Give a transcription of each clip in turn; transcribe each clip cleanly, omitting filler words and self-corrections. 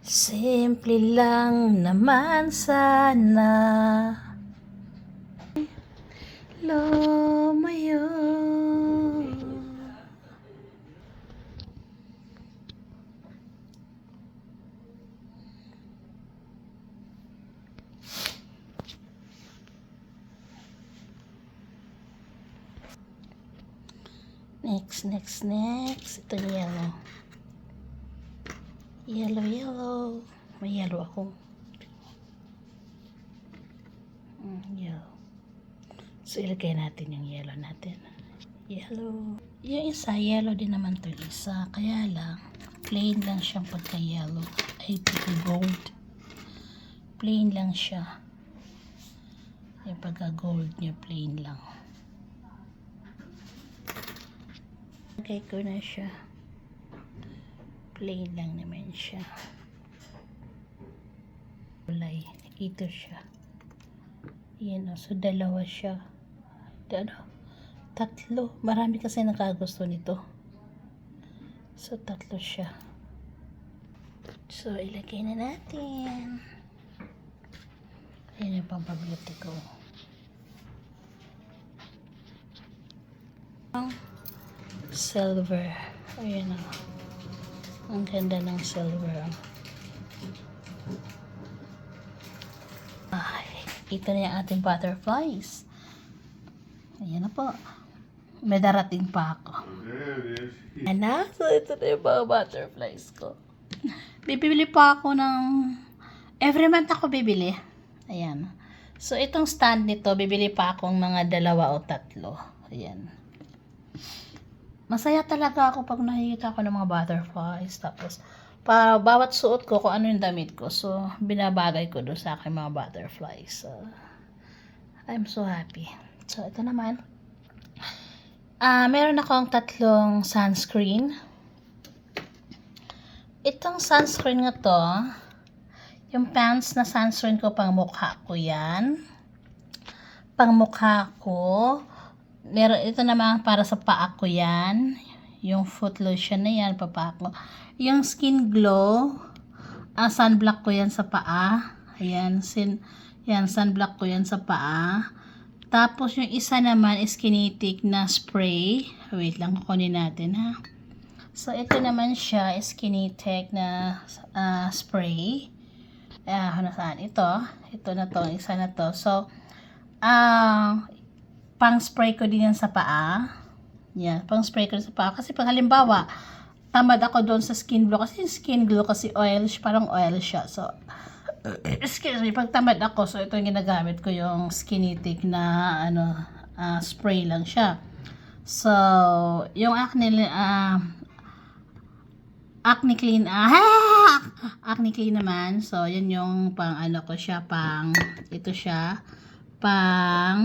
Simple lang naman sana lumayo. Next. Ito yellow. Yellow. May yellow ako. Yellow. So, ilagay natin yung yellow natin. Yellow. Yung isa, yellow din naman to isa. Kaya lang, plain lang siyang pagka-yellow. Ay, pagka-gold. Plain lang siya. Yung pagka-gold niya, plain lang. Lagay ko na siya. Plain lang naman siya. Kulay. Ito siya. Yan o. So, dalawa siya. Tatlo. Marami kasi nakagusto nito. So, tatlo siya. So, ilagay na natin. Ayan yung pang-beauty ko. Silver. Ayan o. Ang ganda ng silver. Ito na yung ating butterflies. Ayan na po. May darating pa ako. So ito na yung mga butterflies ko. Bibili pa ako ng... Every month ako bibili. Ayan. So itong stand nito, bibili pa akong mga 2 o 3. Ayan. Masaya talaga ako pag nakikita ko ng mga butterflies. Tapos, para bawat suot ko kung ano yung damit ko. So, binabagay ko doon sa aking mga butterflies. So, I'm so happy. So, ito naman. Meron akong 3 sunscreen. Itong sunscreen nga to, yung pants na sunscreen ko, pang mukha ko yan. Pang mukha ko. Meron, ito naman para sa paa ko yan. Yung foot lotion na yan, papa ko. Yung skin glow, sunblock ko yan sa paa. Ayan, yan, sunblock ko yan sa paa. Tapos yung isa naman is Kinetic na spray. Wait lang, kukunin natin ha. So, ito naman siya is Kinetic na spray. Nasaan? Ito na to, isa na to. So, pang spray ko din yan sa paa. Yan, pang spray ko din sa paa. Kasi pag halimbawa, tamad ako doon sa skin glow. Kasi skin glow kasi oil, parang oil siya. So, excuse me, pag tamad ako, so ito yung ginagamit ko, yung Kinetic na spray lang siya. So, yung acne clean, acne clean naman. So, yun yung pang ko siya, ito siya, pang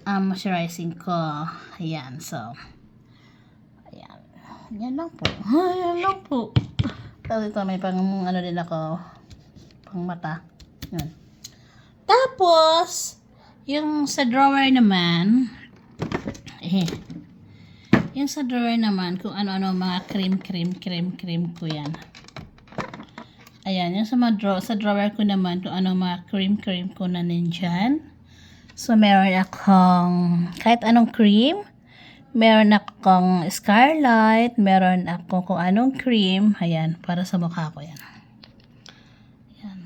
moisturizing ko. Ayan, so ayan. Yan lang po. Tapos ito may pang din ako, pang mata. Yan. Tapos yung sa drawer naman, yung sa drawer naman, kung ano-ano mga cream ko yan. Ayan, yung sa drawer ko naman, kung ano mga cream ko na nandyan. So, meron akong kahit anong cream. Meron akong Scarlett. Meron akong kung anong cream. Ayan, para sa mukha ko yan. Ayan.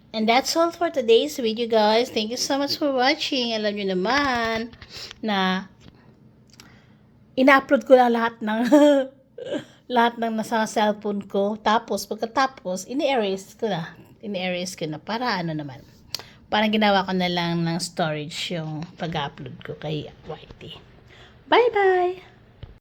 And that's all for today's video, guys. Thank you so much for watching. Alam nyo naman na ina-upload ko na lahat ng lahat ng nasa cellphone ko. Tapos, pagkatapos, ini-erase ko na para naman. Parang ginawa ko na lang ng storage yung pag-upload ko kay YT. Bye-bye!